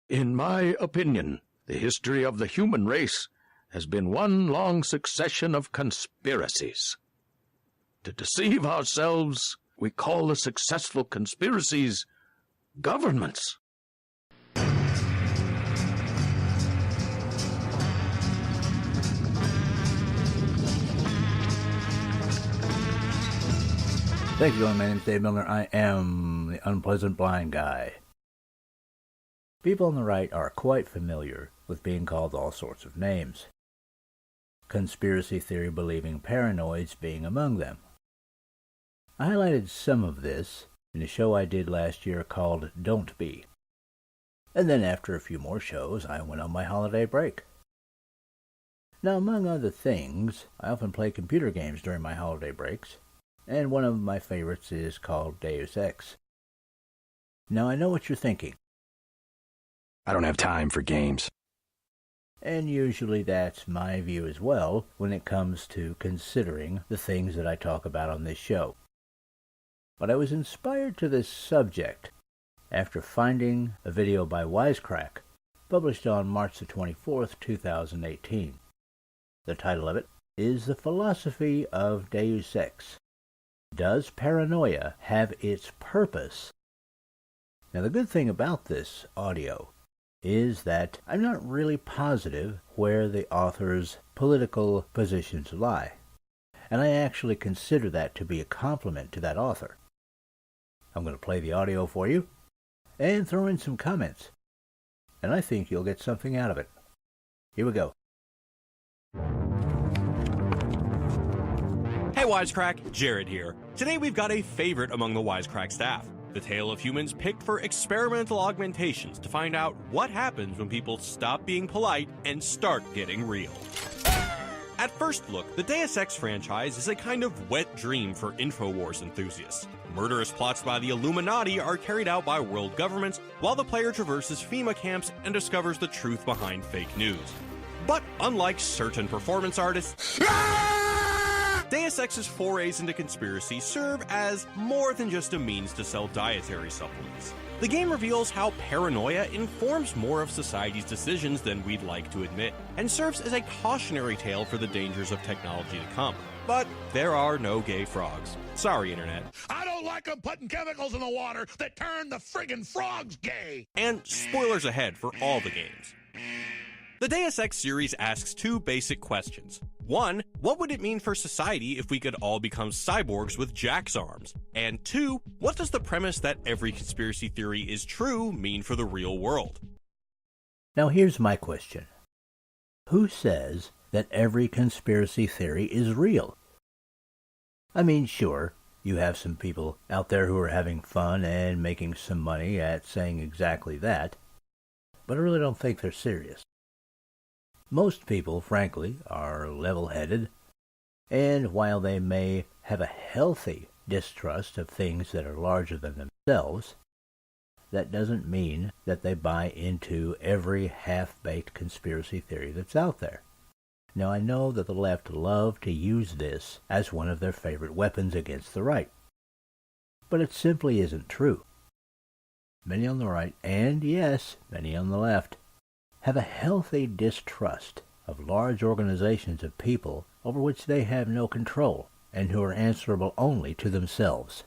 In my opinion, the history of the human race has been one long succession of conspiracies. To deceive ourselves, we call the successful conspiracies governments. Thank you, my name is Dave Milner. I am the Unpleasant Blind Guy. People on the right are quite familiar with being called all sorts of names. Conspiracy theory believing paranoids being among them. I highlighted some of this in a show I did last year called Don't Be. And then after a few more shows, I went on my holiday break. Now, among other things, I often play computer games during my holiday breaks, and one of my favorites is called Deus Ex. Now, I know what you're thinking. I don't have time for games. And usually that's my view as well when it comes to considering the things that I talk about on this show. But I was inspired to this subject after finding a video by Wisecrack, published on March the 24th, 2018. The title of it is The Philosophy of Deus Ex. Does paranoia have its purpose? Now, the good thing about this audio is that I'm not really positive where the author's political positions lie, and I actually consider that to be a compliment to that author. I'm going to play the audio for you and throw in some comments, and I think you'll get something out of it. Here we go. Hey Wisecrack, Jared here. Today we've got a favorite among the Wisecrack staff. The tale of humans picked for experimental augmentations to find out what happens when people stop being polite and start getting real. At first look, the Deus Ex franchise is a kind of wet dream for InfoWars enthusiasts. Murderous plots by the Illuminati are carried out by world governments while the player traverses FEMA camps and discovers the truth behind fake news. But unlike certain performance artists, Deus Ex's forays into conspiracy serve as more than just a means to sell dietary supplements. The game reveals how paranoia informs more of society's decisions than we'd like to admit, and serves as a cautionary tale for the dangers of technology to come. But there are no gay frogs. Sorry, Internet. I don't like them putting chemicals in the water that turn the friggin' frogs gay! And spoilers ahead for all the games. The Deus Ex series asks two basic questions. One, what would it mean for society if we could all become cyborgs with Jack's arms? And two, what does the premise that every conspiracy theory is true mean for the real world? Now here's my question. Who says that every conspiracy theory is real? I mean, sure, you have some people out there who are having fun and making some money at saying exactly that, but I really don't think they're serious. Most people, frankly, are level-headed, and while they may have a healthy distrust of things that are larger than themselves, that doesn't mean that they buy into every half-baked conspiracy theory that's out there. Now, I know that the left love to use this as one of their favorite weapons against the right, but it simply isn't true. Many on the right, and yes, many on the left, have a healthy distrust of large organizations of people over which they have no control and who are answerable only to themselves.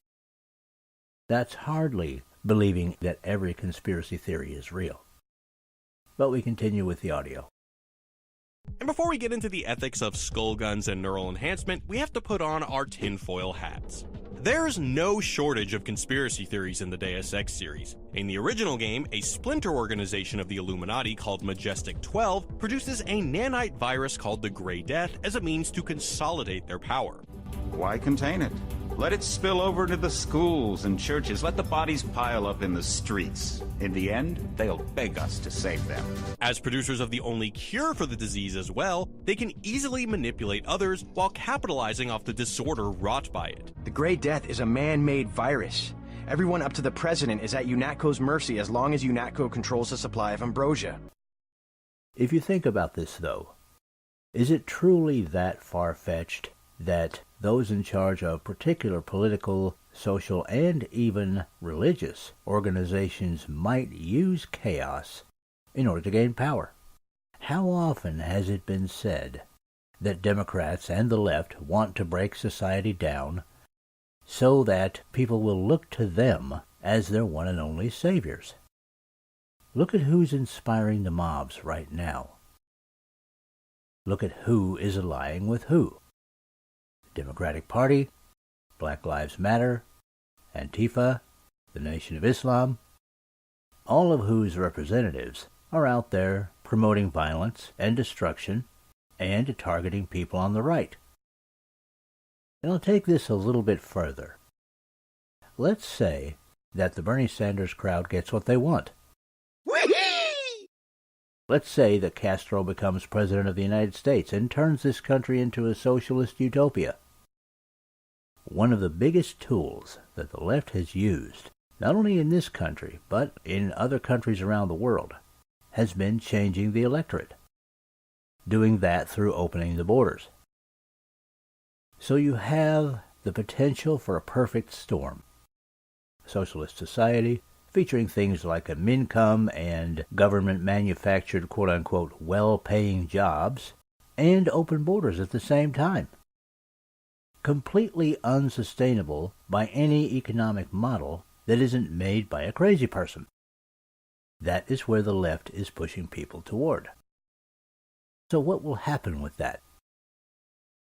That's hardly believing that every conspiracy theory is real. But we continue with the audio. And before we get into the ethics of skull guns and neural enhancement, we have to put on our tinfoil hats. There's no shortage of conspiracy theories in the Deus Ex series. In the original game, a splinter organization of the Illuminati called Majestic 12 produces a nanite virus called the Grey Death as a means to consolidate their power. Why contain it? Let it spill over into the schools and churches. Let the bodies pile up in the streets. In the end, they'll beg us to save them. As producers of the only cure for the disease as well, they can easily manipulate others while capitalizing off the disorder wrought by it. The Grey Death is a man-made virus. Everyone up to the president is at UNATCO's mercy as long as UNATCO controls the supply of ambrosia. If you think about this, though, is it truly that far-fetched that those in charge of particular political, social, and even religious organizations might use chaos in order to gain power. How often has it been said that Democrats and the left want to break society down so that people will look to them as their one and only saviors? Look at who's inspiring the mobs right now. Look at who is allying with who. The Democratic Party, Black Lives Matter, Antifa, the Nation of Islam, all of whose representatives are out there promoting violence and destruction and targeting people on the right. And I'll take this a little bit further. Let's say that the Bernie Sanders crowd gets what they want. Let's say that Castro becomes president of the United States and turns this country into a socialist utopia. One of the biggest tools that the left has used, not only in this country, but in other countries around the world, has been changing the electorate. Doing that through opening the borders. So you have the potential for a perfect storm. Socialist society, featuring things like a income and government-manufactured quote-unquote well-paying jobs, and open borders at the same time. Completely unsustainable by any economic model that isn't made by a crazy person. That is where the left is pushing people toward. So what will happen with that?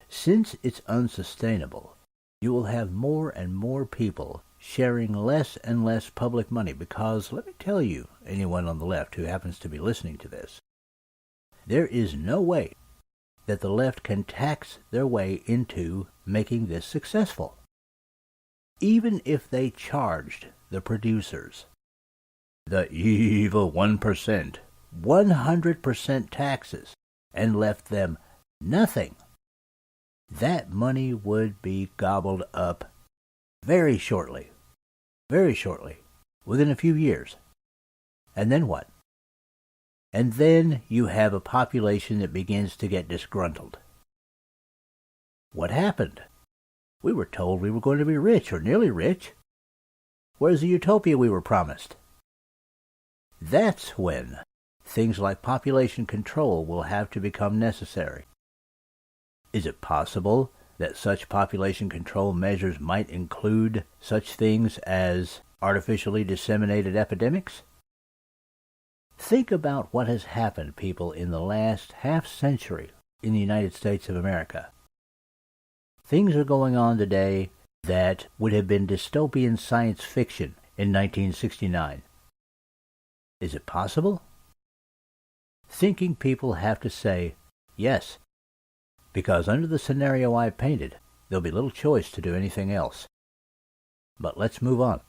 Since it's unsustainable, you will have more and more people sharing less and less public money because, let me tell you, anyone on the left who happens to be listening to this, there is no way that the left can tax their way into making this successful. Even if they charged the producers, the evil 1%, 100% taxes, and left them nothing, that money would be gobbled up very shortly, within a few years. And then what? And then you have a population that begins to get disgruntled. What happened? We were told we were going to be rich, or nearly rich. Where's the utopia we were promised? That's when things like population control will have to become necessary. Is it possible that such population control measures might include such things as artificially disseminated epidemics? Think about what has happened, people, in the last half-century in the United States of America. Things are going on today that would have been dystopian science fiction in 1969. Is it possible? Thinking people have to say yes, because under the scenario I painted, there'll be little choice to do anything else. But let's move on.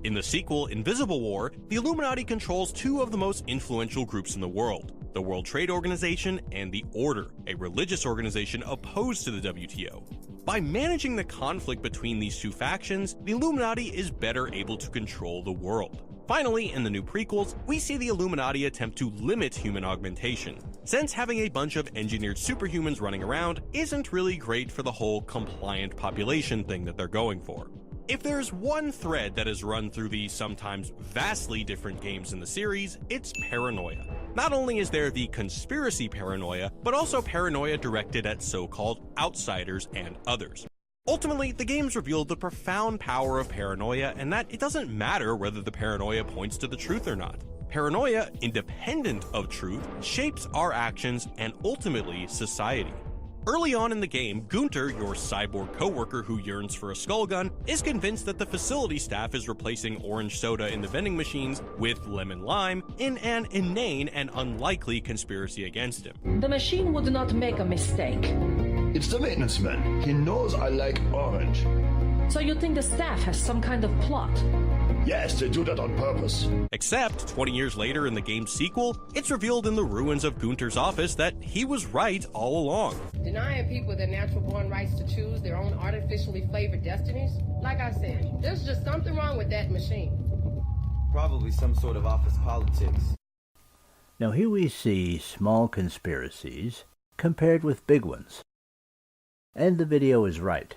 In the sequel, Invisible War, the Illuminati controls two of the most influential groups in the world, the World Trade Organization and the Order, a religious organization opposed to the WTO. By managing the conflict between these two factions, the Illuminati is better able to control the world. Finally, in the new prequels, we see the Illuminati attempt to limit human augmentation, since having a bunch of engineered superhumans running around isn't really great for the whole compliant population thing that they're going for. If there's one thread that is run through the sometimes vastly different games in the series, it's paranoia. Not only is there the conspiracy paranoia, but also paranoia directed at so-called outsiders and others. Ultimately, the games revealed the profound power of paranoia and that it doesn't matter whether the paranoia points to the truth or not. Paranoia, independent of truth, shapes our actions and ultimately society. Early on in the game, Gunter, your cyborg coworker who yearns for a skull gun, is convinced that the facility staff is replacing orange soda in the vending machines with lemon lime in an inane and unlikely conspiracy against him. The machine would not make a mistake. It's the maintenance man. He knows I like orange. So you think the staff has some kind of plot? Yes, they do that on purpose. Except, 20 years later in the game's sequel, it's revealed in the ruins of Gunter's office that he was right all along. Denying people their natural-born rights to choose their own artificially flavored destinies? Like I said, there's just something wrong with that machine. Probably some sort of office politics. Now here we see small conspiracies compared with big ones. And the video is right.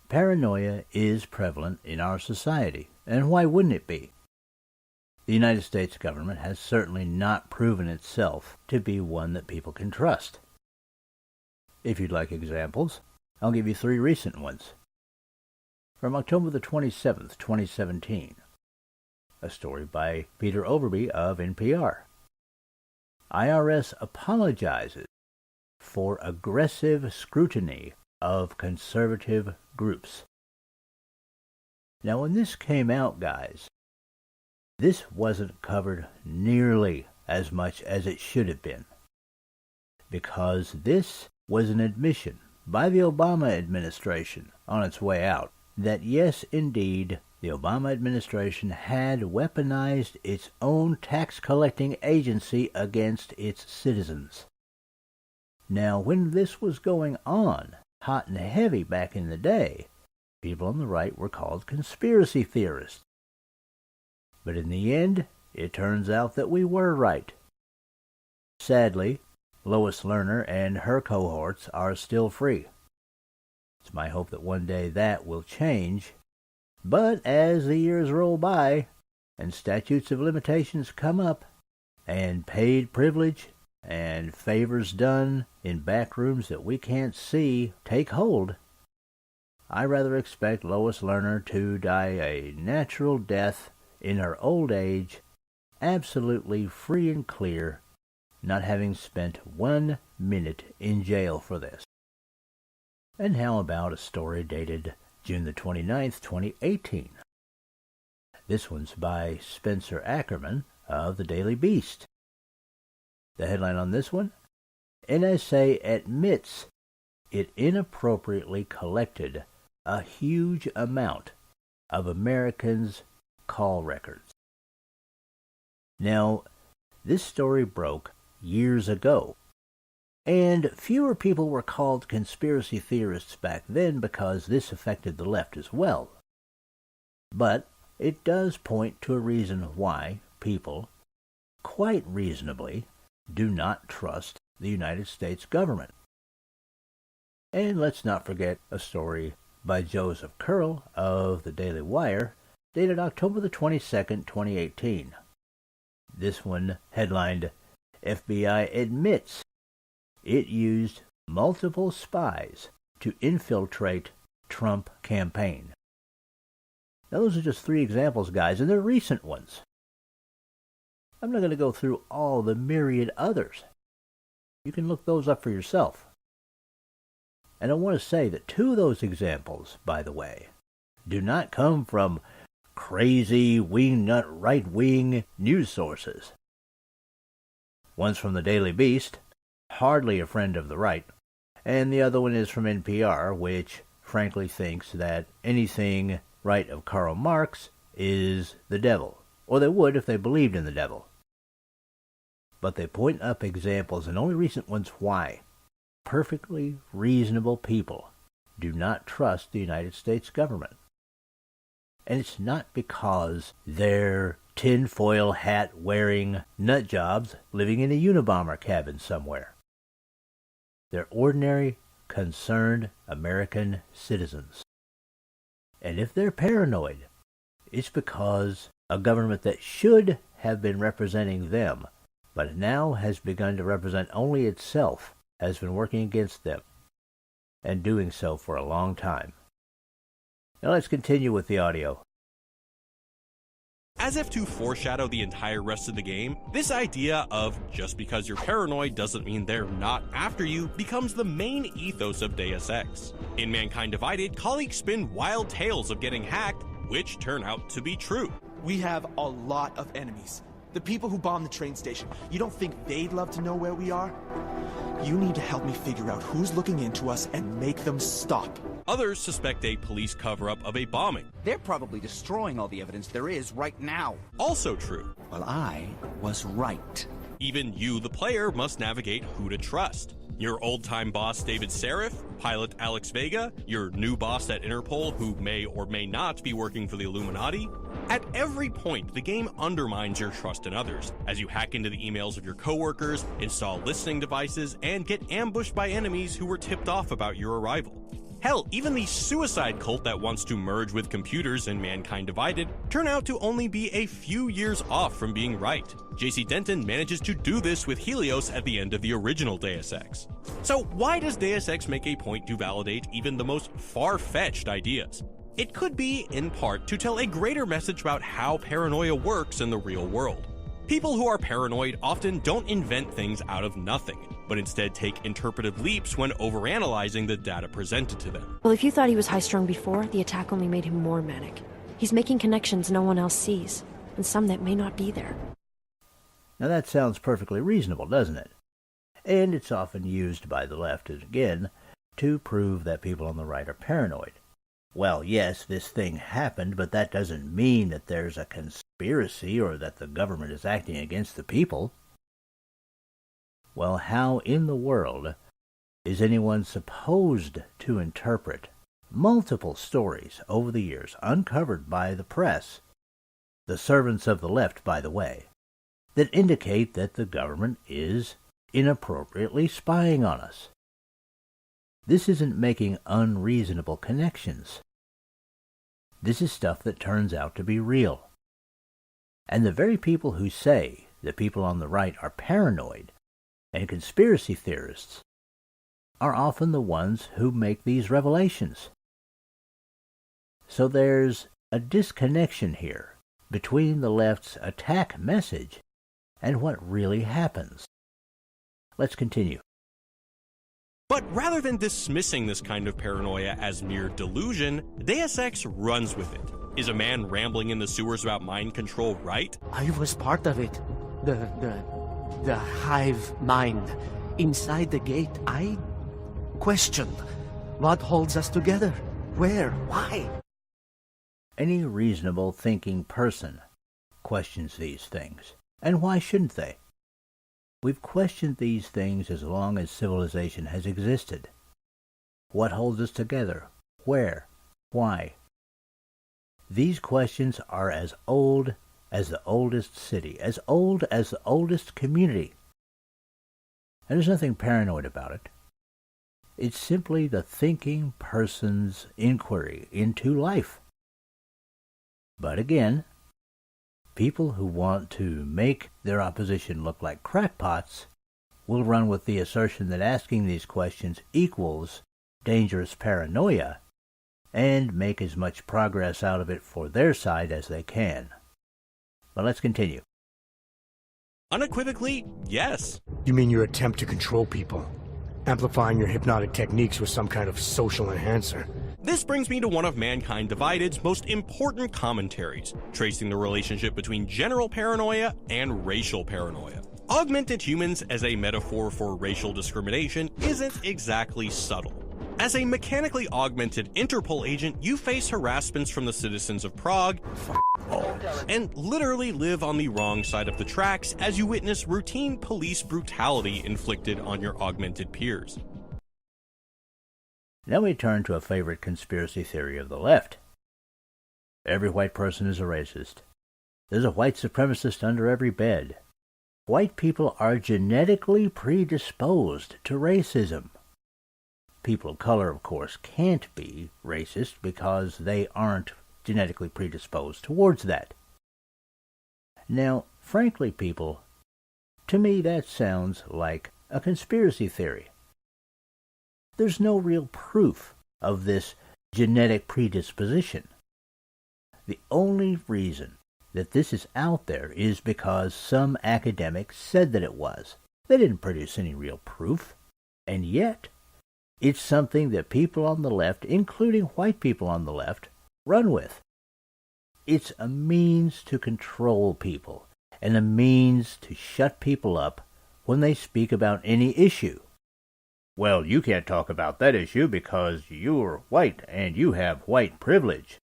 Paranoia is prevalent in our society, and why wouldn't it be? the United States government has certainly not proven itself to be one that people can trust. If you'd like examples, I'll give you 3 recent ones. From October the 27th, 2017, a story by Peter Overby of NPR. IRS apologizes for aggressive scrutiny of conservative groups. Now, when this came out, guys, this wasn't covered nearly as much as it should have been, because this was an admission by the Obama administration on its way out that yes, indeed, the Obama administration had weaponized its own tax-collecting agency against its citizens. Now, when this was going on, hot and heavy back in the day, people on the right were called conspiracy theorists. But in the end, it turns out that we were right. Sadly, Lois Lerner and her cohorts are still free. It's my hope that one day that will change. But as the years roll by, and statutes of limitations come up, and paid privilege, and favors done in back rooms that we can't see take hold, I rather expect Lois Lerner to die a natural death in her old age, absolutely free and clear, not having spent 1 minute in jail for this. And how about a story dated June the 29th, 2018? This one's by Spencer Ackerman of the Daily Beast. The headline on this one: NSA admits it inappropriately collected a huge amount of Americans' call records. Now, this story broke years ago, and fewer people were called conspiracy theorists back then because this affected the left as well. But it does point to a reason why people, quite reasonably, do not trust the United States government. And let's not forget a story by Joseph Curl of the Daily Wire, dated October the 22nd, 2018. This one headlined, FBI admits it used multiple spies to infiltrate Trump campaign. Now, those are just 3 examples, guys, and they're recent ones. I'm not going to go through all the myriad others. You can look those up for yourself. And I want to say that 2 of those examples, by the way, do not come from crazy wingnut right-wing news sources. One's from the Daily Beast, hardly a friend of the right, and the other one is from NPR, which frankly thinks that anything right of Karl Marx is the devil, or they would if they believed in the devil. But they point up examples, and only recent ones, why perfectly reasonable people do not trust the United States government. And it's not because they're tinfoil hat wearing nut jobs living in a Unabomber cabin somewhere. They're ordinary, concerned American citizens. And if they're paranoid, it's because a government that should have been representing them, but now has begun to represent only itself, has been working against them, and doing so for a long time. Now let's continue with the audio. As if to foreshadow the entire rest of the game, this idea of just because you're paranoid doesn't mean they're not after you becomes the main ethos of Deus Ex. In Mankind Divided, colleagues spin wild tales of getting hacked, which turn out to be true. We have a lot of enemies. The people who bombed the train station. You don't think they'd love to know where we are? You need to help me figure out who's looking into us and make them stop. Others suspect a police cover-up of a bombing. They're probably destroying all the evidence there is right now. Also true. Well, I was right. Even you, the player, must navigate who to trust. Your old-time boss, David Serif, pilot Alex Vega, your new boss at Interpol, who may or may not be working for the Illuminati. At every point, the game undermines your trust in others, as you hack into the emails of your coworkers, install listening devices, and get ambushed by enemies who were tipped off about your arrival. Hell, even the suicide cult that wants to merge with computers and Mankind Divided turn out to only be a few years off from being right. JC Denton manages to do this with Helios at the end of the original Deus Ex. So why does Deus Ex make a point to validate even the most far-fetched ideas? It could be, in part, to tell a greater message about how paranoia works in the real world. People who are paranoid often don't invent things out of nothing, but instead take interpretive leaps when overanalyzing the data presented to them. Well, if you thought he was high-strung before, the attack only made him more manic. He's making connections no one else sees, and some that may not be there. Now that sounds perfectly reasonable, doesn't it? And it's often used by the left, again, to prove that people on the right are paranoid. Well, yes, this thing happened, but that doesn't mean that there's a conspiracy or that the government is acting against the people. Well, how in the world is anyone supposed to interpret multiple stories over the years uncovered by the press, the servants of the left, by the way, that indicate that the government is inappropriately spying on us? This isn't making unreasonable connections. This is stuff that turns out to be real. And the very people who say that people on the right are paranoid and conspiracy theorists are often the ones who make these revelations. So there's a disconnection here between the left's attack message and what really happens. Let's continue. But rather than dismissing this kind of paranoia as mere delusion, Deus Ex runs with it. Is a man rambling in the sewers about mind control right? I was part of it. The hive mind. Inside the gate, I questioned what holds us together. Where? Why? Any reasonable thinking person questions these things. And why shouldn't they? We've questioned these things as long as civilization has existed. What holds us together? Where? Why? These questions are as old as the oldest city, as old as the oldest community. And there's nothing paranoid about it. It's simply the thinking person's inquiry into life. But again, people who want to make their opposition look like crackpots will run with the assertion that asking these questions equals dangerous paranoia and make as much progress out of it for their side as they can. But let's continue. Unequivocally, yes. You mean your attempt to control people, amplifying your hypnotic techniques with some kind of social enhancer? This brings me to one of Mankind Divided's most important commentaries, tracing the relationship between general paranoia and racial paranoia. Augmented humans as a metaphor for racial discrimination isn't exactly subtle. As a mechanically augmented Interpol agent, you face harassments from the citizens of Prague and literally live on the wrong side of the tracks as you witness routine police brutality inflicted on your augmented peers. Now we turn to a favorite conspiracy theory of the left. Every white person is a racist. There's a white supremacist under every bed. White people are genetically predisposed to racism. People of color, of course, can't be racist because they aren't genetically predisposed towards that. Now, frankly, people, to me that sounds like a conspiracy theory. There's no real proof of this genetic predisposition. The only reason that this is out there is because some academic said that it was. They didn't produce any real proof, and yet it's something that people on the left, including white people on the left, run with. It's a means to control people, and a means to shut people up when they speak about any issue. Well, you can't talk about that issue because you're white and you have white privilege.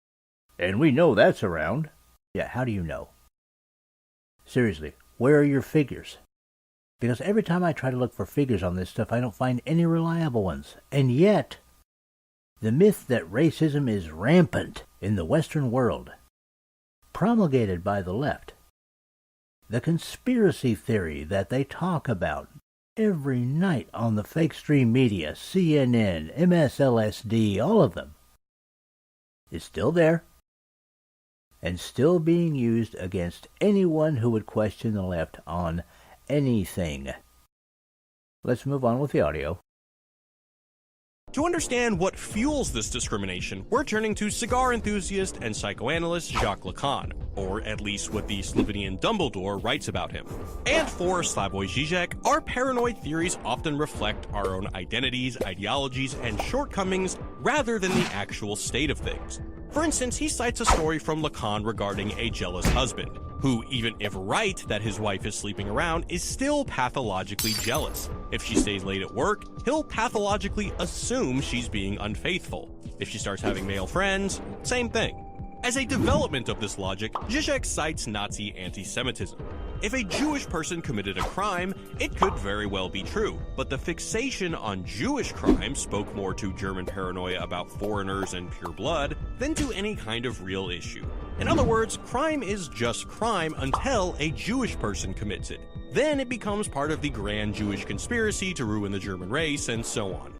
And we know that's around. Yeah, how do you know? Seriously, where are your figures? Because every time I try to look for figures on this stuff, I don't find any reliable ones. And yet, the myth that racism is rampant in the Western world, promulgated by the left, the conspiracy theory that they talk about every night on the fake stream media, CNN, MSLSD, all of them, is still there and still being used against anyone who would question the left on anything. Let's move on with the audio. To understand what fuels this discrimination, we're turning to cigar enthusiast and psychoanalyst Jacques Lacan, or at least what the Slovenian Dumbledore writes about him. And for Slavoj Žižek, our paranoid theories often reflect our own identities, ideologies, and shortcomings rather than the actual state of things. For instance, he cites a story from Lacan regarding a jealous husband, who, even if right that his wife is sleeping around, is still pathologically jealous. If she stays late at work, he'll pathologically assume she's being unfaithful. If she starts having male friends, same thing. As a development of this logic, Žižek cites Nazi anti-Semitism. If a Jewish person committed a crime, it could very well be true, but the fixation on Jewish crime spoke more to German paranoia about foreigners and pure blood than to any kind of real issue. In other words, crime is just crime until a Jewish person commits it. Then it becomes part of the grand Jewish conspiracy to ruin the German race, and so on.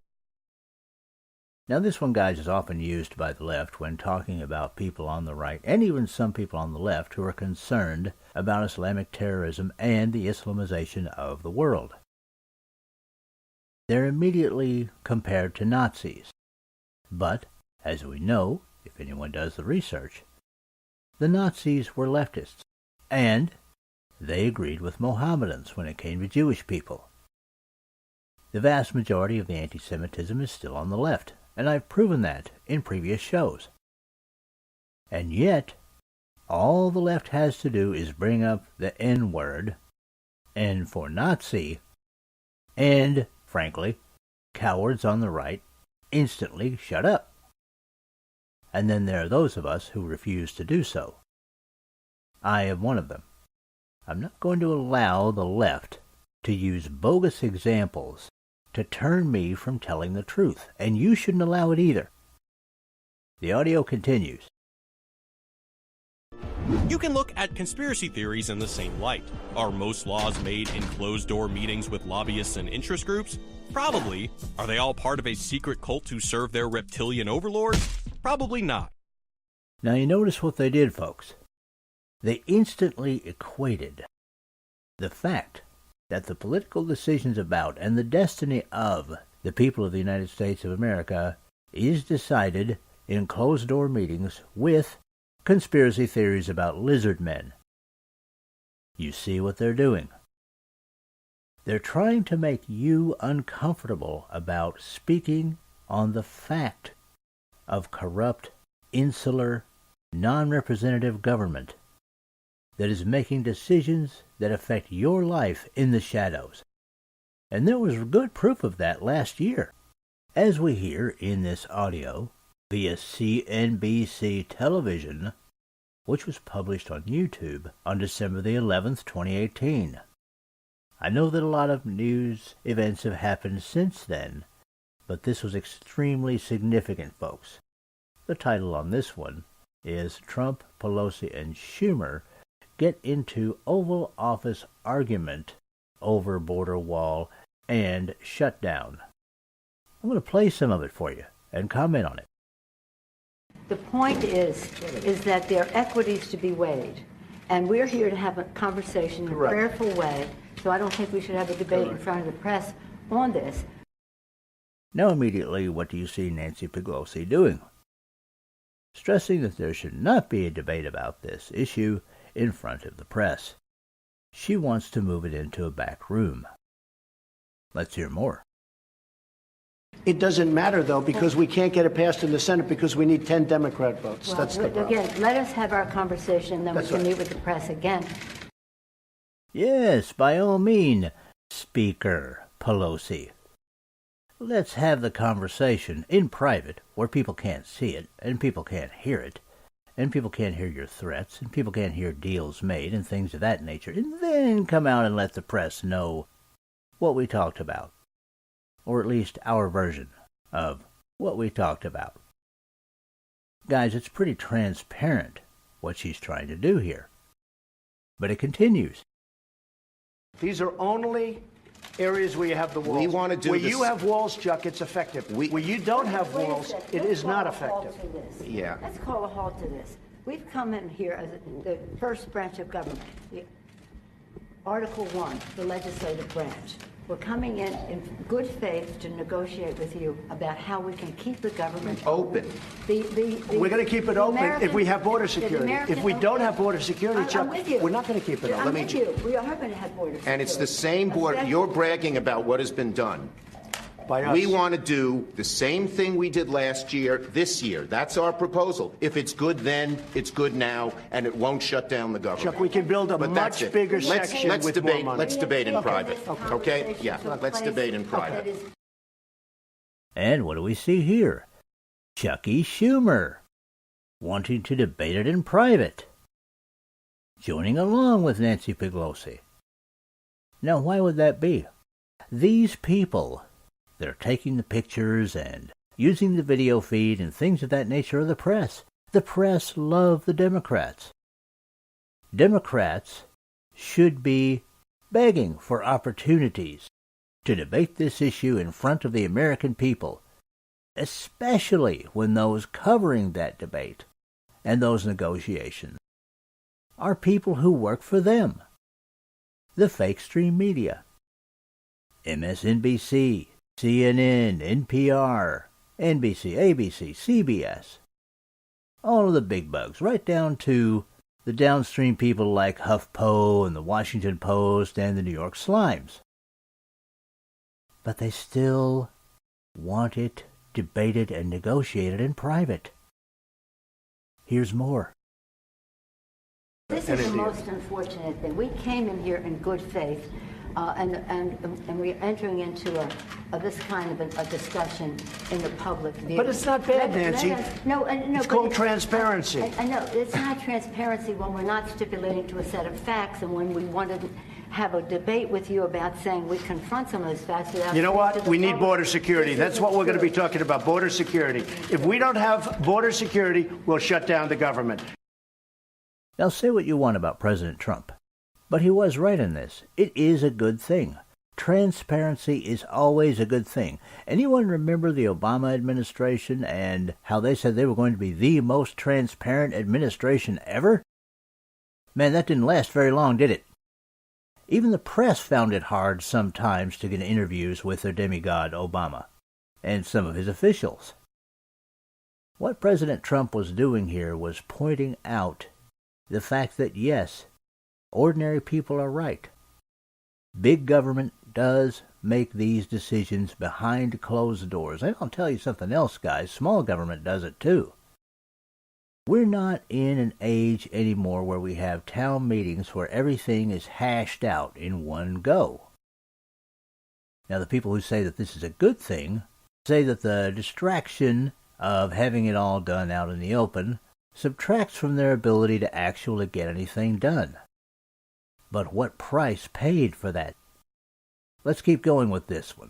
Now this one, guys, is often used by the left when talking about people on the right, and even some people on the left who are concerned about Islamic terrorism and the Islamization of the world. They're immediately compared to Nazis. But, as we know, if anyone does the research, the Nazis were leftists, and they agreed with Mohammedans when it came to Jewish people. The vast majority of the anti-Semitism is still on the left, and I've proven that in previous shows. And yet, all the left has to do is bring up the N-word, N for Nazi, and, frankly, cowards on the right instantly shut up. And then there are those of us who refuse to do so. I am one of them. I'm not going to allow the left to use bogus examples to turn me from telling the truth, and you shouldn't allow it either. The audio continues. You can look at conspiracy theories in the same light. Are most laws made in closed-door meetings with lobbyists and interest groups? Probably. Are they all part of a secret cult to serve their reptilian overlords? Probably not. Now you notice what they did, folks. They instantly equated the fact that the political decisions about and the destiny of the people of the United States of America is decided in closed-door meetings with conspiracy theories about lizard men. You see what they're doing. They're trying to make you uncomfortable about speaking on the fact of corrupt, insular, non-representative government that is making decisions that affect your life in the shadows. And there was good proof of that last year, as we hear in this audio via CNBC television, which was published on YouTube on December the 11th, 2018. I know that a lot of news events have happened since then, but this was extremely significant, folks. The title on this one is Trump, Pelosi, and Schumer get into Oval Office argument over border wall and shutdown. I'm going to play some of it for you and comment on it. The point is that there are equities to be weighed, and we're here to have a conversation in a prayerful way, so I don't think we should have a debate in front of the press on this. Now immediately, what do you see Nancy Pelosi doing? Stressing that there should not be a debate about this issue in front of the press. She wants to move it into a back room. Let's hear more. It doesn't matter, though, because we can't get it passed in the Senate because we need 10 Democrat votes. Well, that's the problem. Again, let us have our conversation, then we can meet with the press again. Yes, by all means, Speaker Pelosi. Let's have the conversation in private, where people can't see it, and people can't hear it, and people can't hear your threats, and people can't hear deals made, and things of that nature, and then come out and let the press know what we talked about, or at least our version of what we talked about. Guys, it's pretty transparent what she's trying to do here. But it continues. These are only Areas where you have the walls. We want to do where this. you have walls, Chuck, it's effective. Where you don't have walls, it is not effective. Yeah. Let's call a halt to this. We've come in here as the first branch of government. Article 1, the legislative branch. We're coming in good faith to negotiate with you about how we can keep the government open. We're going to keep it open if we have border security. If we don't have border security, Chuck, we're not going to keep it open. I'm with you. We are going to have border security. And it's the same border. You're bragging about what has been done. By us. We want to do the same thing we did last year, this year. That's our proposal. If it's good then, it's good now, and it won't shut down the government. Chuck, we can build a much bigger section with more money. Let's debate in private. Okay? Yeah, let's debate in private. And what do we see here? Chucky Schumer wanting to debate it in private, joining along with Nancy Pelosi. Now, why would that be? These people, they're taking the pictures and using the video feed and things of that nature of the press. The press love the Democrats. Democrats should be begging for opportunities to debate this issue in front of the American people, especially when those covering that debate and those negotiations are people who work for them. The fake stream media. MSNBC, CNN, NPR, NBC, ABC, CBS. All of the big bugs, right down to the downstream people like HuffPo and the Washington Post and the New York Slimes. But they still want it debated and negotiated in private. Here's more. This is the most unfortunate thing. We came in here in good faith, and we're entering into this kind of a discussion in the public view. But it's not bad, Nancy. It's called transparency. I know. It's not transparency when we're not stipulating to a set of facts and when we want to have a debate with you about saying we confront some of those facts without... You know what? We need border security. That's what we're going to be talking about, border security. If we don't have border security, we'll shut down the government. Now, say what you want about President Trump, but he was right in this. It is a good thing. Transparency is always a good thing. Anyone remember the Obama administration and how they said they were going to be the most transparent administration ever? Man, that didn't last very long, did it? Even the press found it hard sometimes to get interviews with their demigod Obama and some of his officials. What President Trump was doing here was pointing out the fact that, yes, ordinary people are right. Big government does make these decisions behind closed doors. And I'll tell you something else, guys. Small government does it too. We're not in an age anymore where we have town meetings where everything is hashed out in one go. Now, the people who say that this is a good thing say that the distraction of having it all done out in the open subtracts from their ability to actually get anything done. But what price paid for that? Let's keep going with this one.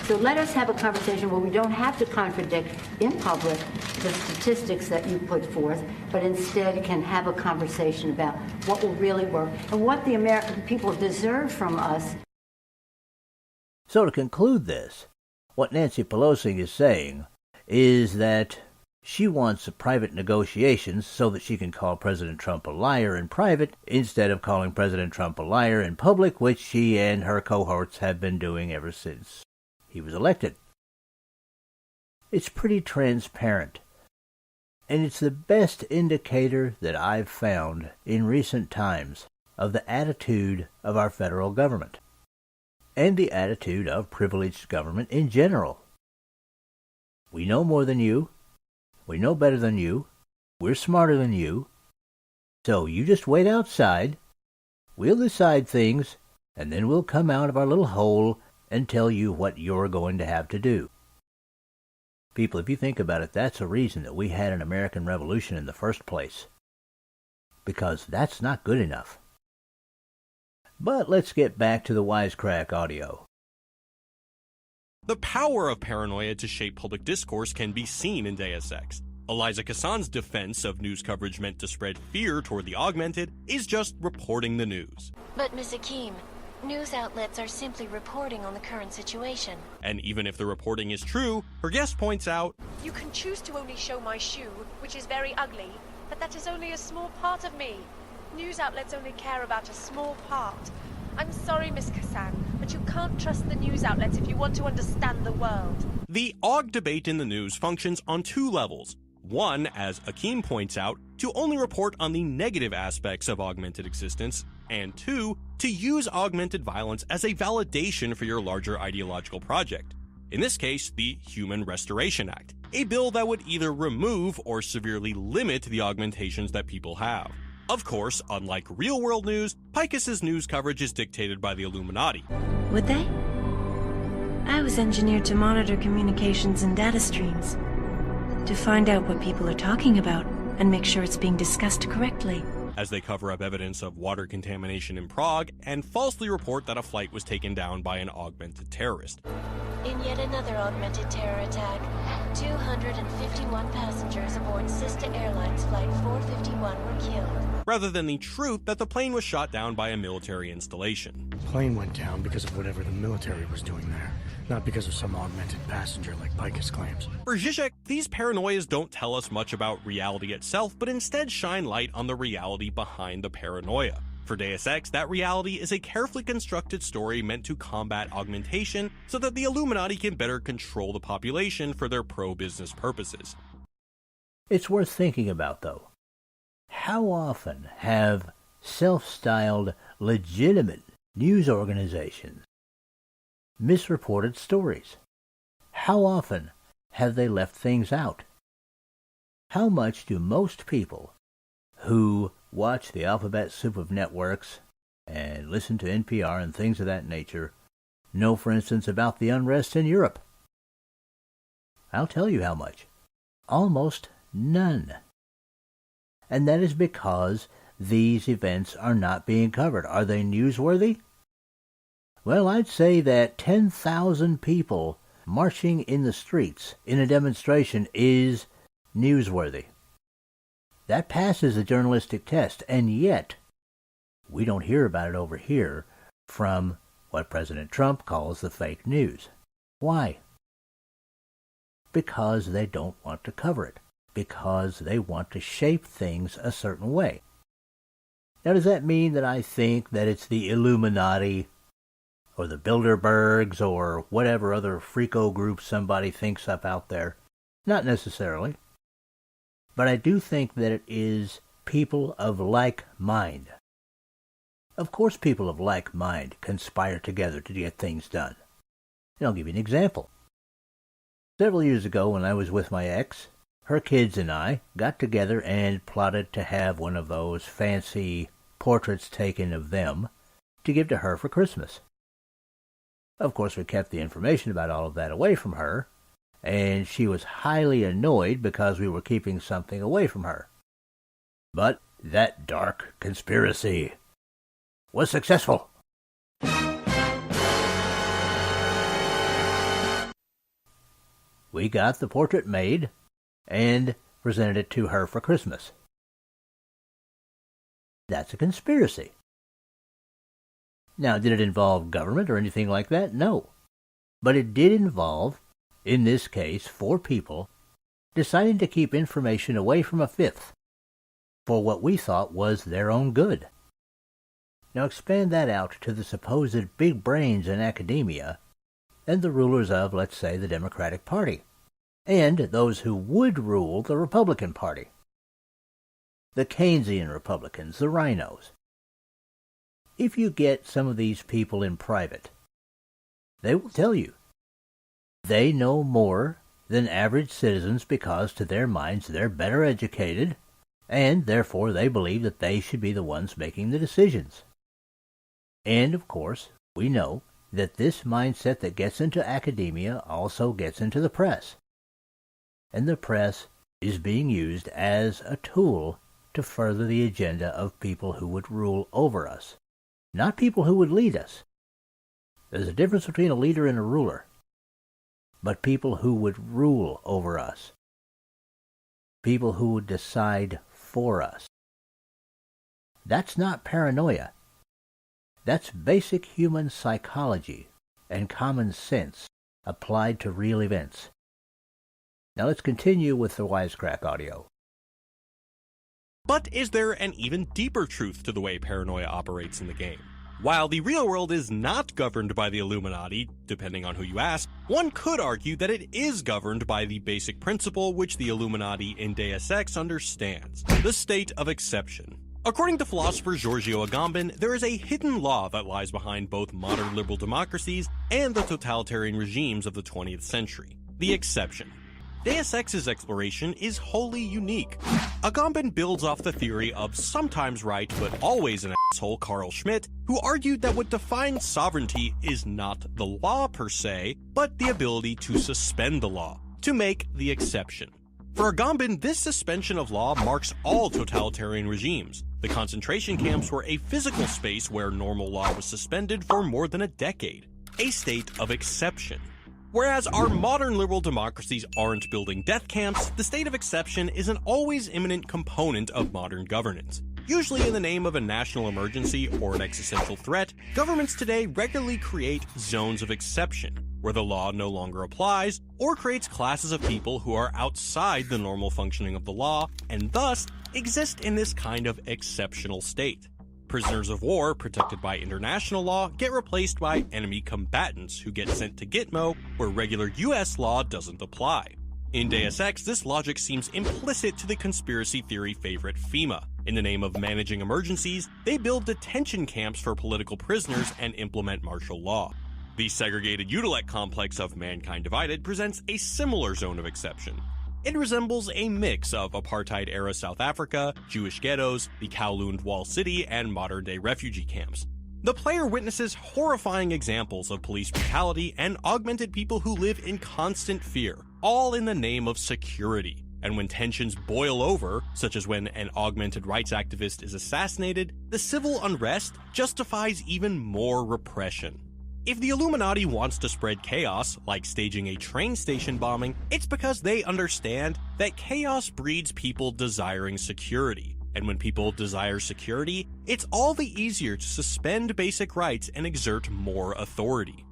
So let us have a conversation where we don't have to contradict in public the statistics that you put forth, but instead can have a conversation about what will really work and what the American people deserve from us. So to conclude this, what Nancy Pelosi is saying is that she wants private negotiations so that she can call President Trump a liar in private instead of calling President Trump a liar in public, which she and her cohorts have been doing ever since he was elected. It's pretty transparent, and it's the best indicator that I've found in recent times of the attitude of our federal government and the attitude of privileged government in general. We know more than you. We know better than you. We're smarter than you. So you just wait outside. We'll decide things, and then we'll come out of our little hole and tell you what you're going to have to do. People, if you think about it, that's a reason that we had an American Revolution in the first place. Because that's not good enough. But let's get back to the wisecrack audio. The power of paranoia to shape public discourse can be seen in Deus Ex. Eliza Cassan's defense of news coverage meant to spread fear toward the augmented is just reporting the news. But, Miss Akeem, News outlets are simply reporting on the current situation. And even if the reporting is true, her guest points out, You can choose to only show my shoe, which is very ugly, but that is only a small part of me. News outlets only care about a small part. I'm sorry, Miss Kassan, but you can't trust the news outlets if you want to understand the world. the AUG debate in the news functions on two levels. One, as Akeem points out, to only report on the negative aspects of augmented existence, and two, to use augmented violence as a validation for your larger ideological project. In this case, the Human Restoration Act, a bill that would either remove or severely limit the augmentations that people have. Of course, unlike real-world news, Picus's news coverage is dictated by the Illuminati. Would they? I was engineered to monitor communications and data streams, to find out what people are talking about and make sure it's being discussed correctly. As they cover up evidence of water contamination in Prague and falsely report that a flight was taken down by an augmented terrorist. In yet another augmented terror attack, 251 passengers aboard Sister Airlines Flight 451 were killed. Rather than the truth that the plane was shot down by a military installation. The plane went down because of whatever the military was doing there, not because of some augmented passenger like Picus claims. For Zizek, these paranoias don't tell us much about reality itself, but instead shine light on the reality behind the paranoia. For Deus Ex, that reality is a carefully constructed story meant to combat augmentation so that the Illuminati can better control the population for their pro-business purposes. It's worth thinking about, though. How often have self-styled legitimate news organizations misreported stories? How often have they left things out? How much do most people who watch the alphabet soup of networks and listen to NPR and things of that nature know, for instance, about the unrest in Europe? I'll tell you how much. Almost none. And that is because these events are not being covered. Are they newsworthy? Well, I'd say that 10,000 people marching in the streets in a demonstration is newsworthy. That passes the journalistic test, and yet we don't hear about it over here from what President Trump calls the fake news. Why? Because they don't want to cover it. Because they want to shape things a certain way. Now, does that mean that I think that it's the Illuminati or the Bilderbergs or whatever other freako group somebody thinks up out there? Not necessarily. But I do think that it is people of like mind. Of course people of like mind conspire together to get things done. And I'll give you an example. Several years ago when I was with my ex, her kids and I got together and plotted to have one of those fancy portraits taken of them to give to her for Christmas. Of course, we kept the information about all of that away from her, and she was highly annoyed because we were keeping something away from her. But that dark conspiracy was successful. We got the portrait made and presented it to her for Christmas. That's a conspiracy. Now, did it involve government or anything like that? No. But it did involve, in this case, 4 people deciding to keep information away from a fifth for what we thought was their own good. Now expand that out to the supposed big brains in academia and the rulers of, let's say, the Democratic Party, and those who would rule the Republican Party. The Keynesian Republicans, the rhinos. If you get some of these people in private, they will tell you they know more than average citizens because to their minds they're better educated, and therefore they believe that they should be the ones making the decisions. And of course, we know that this mindset that gets into academia also gets into the press. And the press is being used as a tool to further the agenda of people who would rule over us, not people who would lead us. There's a difference between a leader and a ruler, but people who would rule over us, people who would decide for us. That's not paranoia. That's basic human psychology and common sense applied to real events. Now let's continue with the Wisecrack audio. But is there an even deeper truth to the way paranoia operates in the game? While the real world is not governed by the Illuminati, depending on who you ask, one could argue that it is governed by the basic principle which the Illuminati in Deus Ex understands, the state of exception. According to philosopher Giorgio Agamben, there is a hidden law that lies behind both modern liberal democracies and the totalitarian regimes of the 20th century, the exception. Deus Ex's exploration is wholly unique. Agamben builds off the theory of sometimes right but always an asshole Carl Schmitt, who argued that what defines sovereignty is not the law per se, but the ability to suspend the law, to make the exception. For Agamben, this suspension of law marks all totalitarian regimes. The concentration camps were a physical space where normal law was suspended for more than a decade, a state of exception. Whereas our modern liberal democracies aren't building death camps, the state of exception is an always imminent component of modern governance. Usually in the name of a national emergency or an existential threat, governments today regularly create zones of exception, where the law no longer applies, or creates classes of people who are outside the normal functioning of the law, and thus exist in this kind of exceptional state. Prisoners of war, protected by international law, get replaced by enemy combatants who get sent to Gitmo, where regular US law doesn't apply. In Deus Ex, this logic seems implicit to the conspiracy theory favorite FEMA. In the name of managing emergencies, they build detention camps for political prisoners and implement martial law. The segregated Utulek complex of Mankind Divided presents a similar zone of exception. It resembles a mix of apartheid-era South Africa, Jewish ghettos, the Kowloon Wall City, and modern-day refugee camps. The player witnesses horrifying examples of police brutality and augmented people who live in constant fear, all in the name of security. And when tensions boil over, such as when an augmented rights activist is assassinated, the civil unrest justifies even more repression. If the Illuminati wants to spread chaos, like staging a train station bombing, it's because they understand that chaos breeds people desiring security. And when people desire security, it's all the easier to suspend basic rights and exert more authority.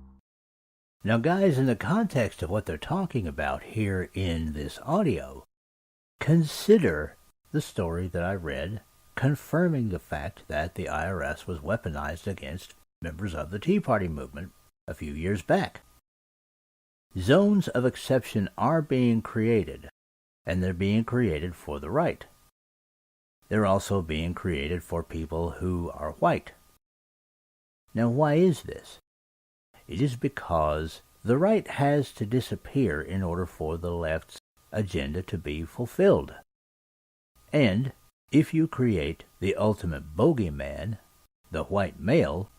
Now guys, in the context of what they're talking about here in this audio, consider the story that I read confirming the fact that the IRS was weaponized against members of the Tea Party movement a few years back. Zones of exception are being created, and they're being created for the right. They're also being created for people who are white. Now, why is this? It is because the right has to disappear in order for the left's agenda to be fulfilled. And if you create the ultimate bogeyman, the white male,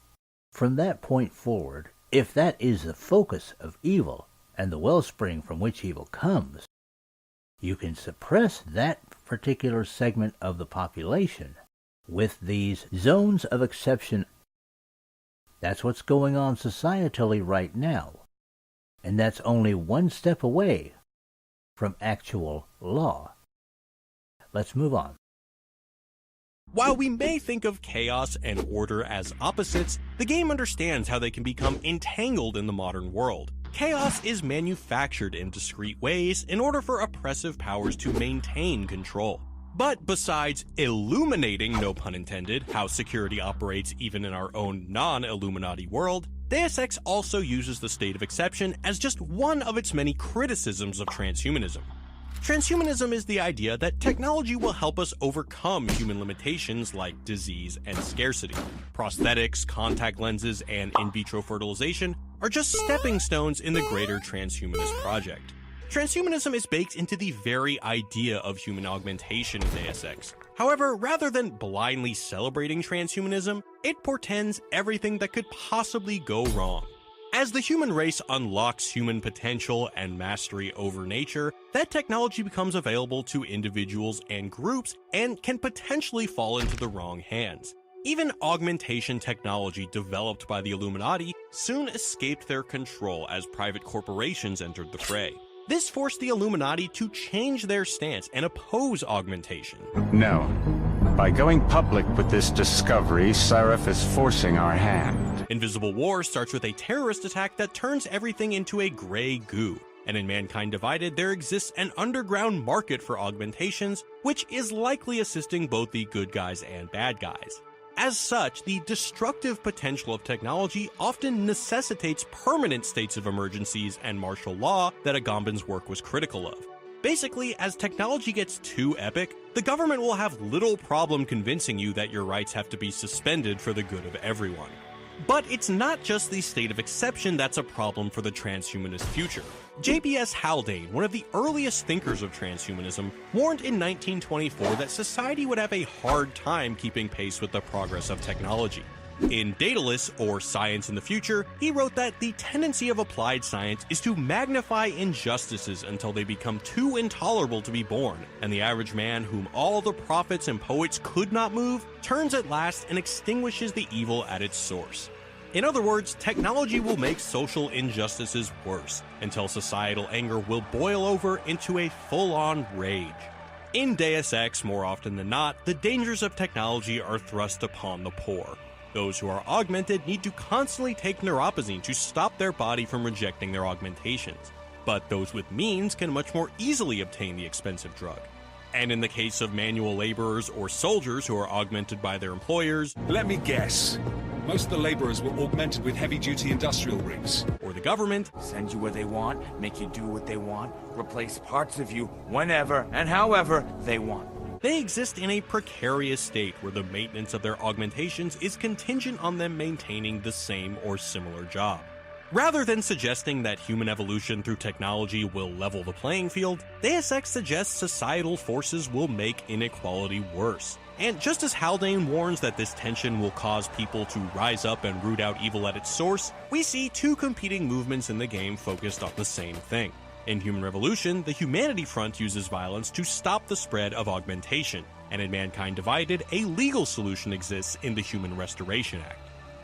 from that point forward, if that is the focus of evil and the wellspring from which evil comes, you can suppress that particular segment of the population with these zones of exception. That's what's going on societally right now, and that's only one step away from actual law. Let's move on. While we may think of chaos and order as opposites, the game understands how they can become entangled in the modern world. Chaos is manufactured in discrete ways in order for oppressive powers to maintain control. But besides illuminating, no pun intended, how security operates even in our own non-Illuminati world, Deus Ex also uses the state of exception as just one of its many criticisms of transhumanism. Transhumanism is the idea that technology will help us overcome human limitations like disease and scarcity. Prosthetics, contact lenses, and in vitro fertilization are just stepping stones in the greater transhumanist project. Transhumanism is baked into the very idea of human augmentation in Deus Ex. However, rather than blindly celebrating transhumanism, it portends everything that could possibly go wrong. As the human race unlocks human potential and mastery over nature, that technology becomes available to individuals and groups and can potentially fall into the wrong hands. Even augmentation technology developed by the Illuminati soon escaped their control as private corporations entered the fray. This forced the Illuminati to change their stance and oppose augmentation. No. By going public with this discovery, Seraph is forcing our hand. Invisible War starts with a terrorist attack that turns everything into a gray goo. And in Mankind Divided, there exists an underground market for augmentations, which is likely assisting both the good guys and bad guys. As such, the destructive potential of technology often necessitates permanent states of emergencies and martial law that Agamben's work was critical of. Basically, as technology gets too epic, the government will have little problem convincing you that your rights have to be suspended for the good of everyone. But it's not just the state of exception that's a problem for the transhumanist future. J.B.S. Haldane, one of the earliest thinkers of transhumanism, warned in 1924 that society would have a hard time keeping pace with the progress of technology. In Daedalus, or Science in the Future, he wrote that the tendency of applied science is to magnify injustices until they become too intolerable to be borne, and the average man whom all the prophets and poets could not move, turns at last and extinguishes the evil at its source. In other words, technology will make social injustices worse, until societal anger will boil over into a full-on rage. In Deus Ex, more often than not, the dangers of technology are thrust upon the poor. Those who are augmented need to constantly take neuropozyne to stop their body from rejecting their augmentations. But those with means can much more easily obtain the expensive drug. And in the case of manual laborers or soldiers who are augmented by their employers, let me guess, most of the laborers were augmented with heavy-duty industrial rigs. Or the government, send you where they want, make you do what they want, replace parts of you whenever and however they want. They exist in a precarious state where the maintenance of their augmentations is contingent on them maintaining the same or similar job. Rather than suggesting that human evolution through technology will level the playing field, Deus Ex suggests societal forces will make inequality worse. And just as Haldane warns that this tension will cause people to rise up and root out evil at its source, we see two competing movements in the game focused on the same thing. In Human Revolution, the Humanity Front uses violence to stop the spread of augmentation, and in Mankind Divided, a legal solution exists in the Human Restoration Act.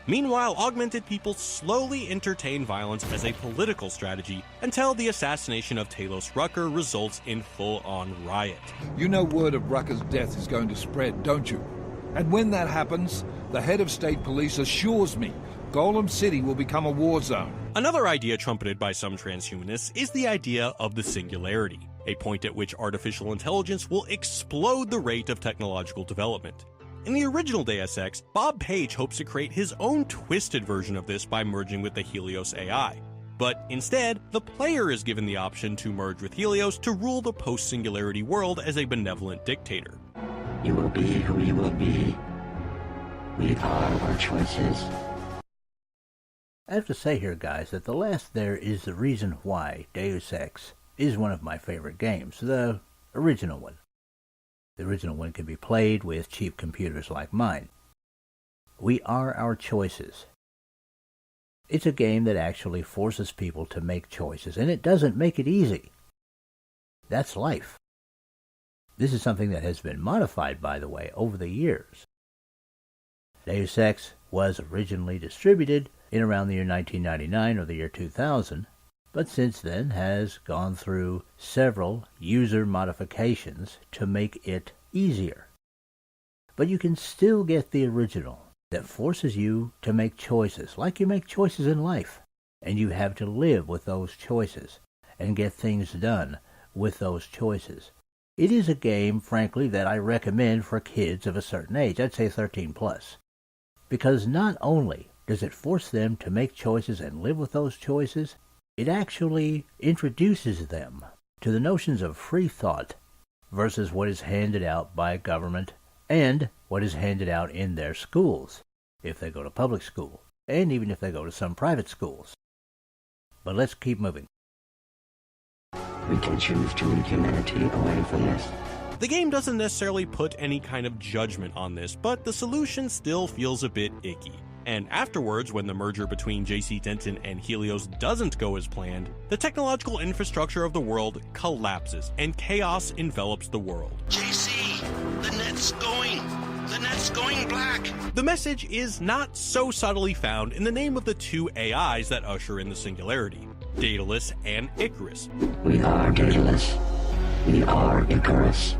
Meanwhile, augmented people slowly entertain violence as a political strategy until the assassination of Talos Rucker results in full-on riot. You know word of Rucker's death is going to spread, don't you? And when that happens, the head of state police assures me Golem City will become a war zone. Another idea trumpeted by some transhumanists is the idea of the singularity, a point at which artificial intelligence will explode the rate of technological development. In the original Deus Ex, Bob Page hopes to create his own twisted version of this by merging with the Helios AI. But instead, the player is given the option to merge with Helios to rule the post-singularity world as a benevolent dictator. You will be who you will be. We are our choices. I have to say here, guys, that the last there is the reason why Deus Ex is one of my favorite games, the original one. The original one can be played with cheap computers like mine. We are our choices. It's a game that actually forces people to make choices, and it doesn't make it easy. That's life. This is something that has been modified, by the way, over the years. Deus Ex was originally distributed in around the year 1999 or the year 2000, but since then has gone through several user modifications to make it easier. But you can still get the original that forces you to make choices, like you make choices in life, and you have to live with those choices and get things done with those choices. It is a game, frankly, that I recommend for kids of a certain age, I'd say 13 plus, because not only does it force them to make choices and live with those choices, it actually introduces them to the notions of free thought versus what is handed out by government and what is handed out in their schools, if they go to public school, and even if they go to some private schools. But let's keep moving. We can choose to lead humanity away from this. The game doesn't necessarily put any kind of judgment on this, but the solution still feels a bit icky. And afterwards, when the merger between J.C. Denton and Helios doesn't go as planned, the technological infrastructure of the world collapses and chaos envelops the world. J.C., the net's going black. The message is not so subtly found in the name of the two AIs that usher in the singularity, Daedalus and Icarus. We are Daedalus. We are Icarus.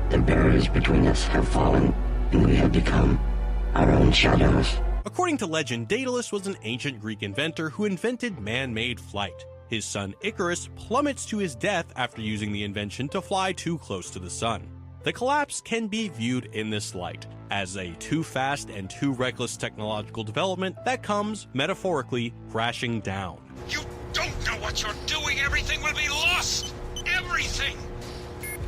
The barriers between us have fallen, and we have become our own shadows. According to legend, Daedalus was an ancient Greek inventor who invented man-made flight. His son Icarus plummets to his death after using the invention to fly too close to the sun. The collapse can be viewed in this light, as a too fast and too reckless technological development that comes, metaphorically, crashing down. You don't know what you're doing. Everything will be lost. Everything.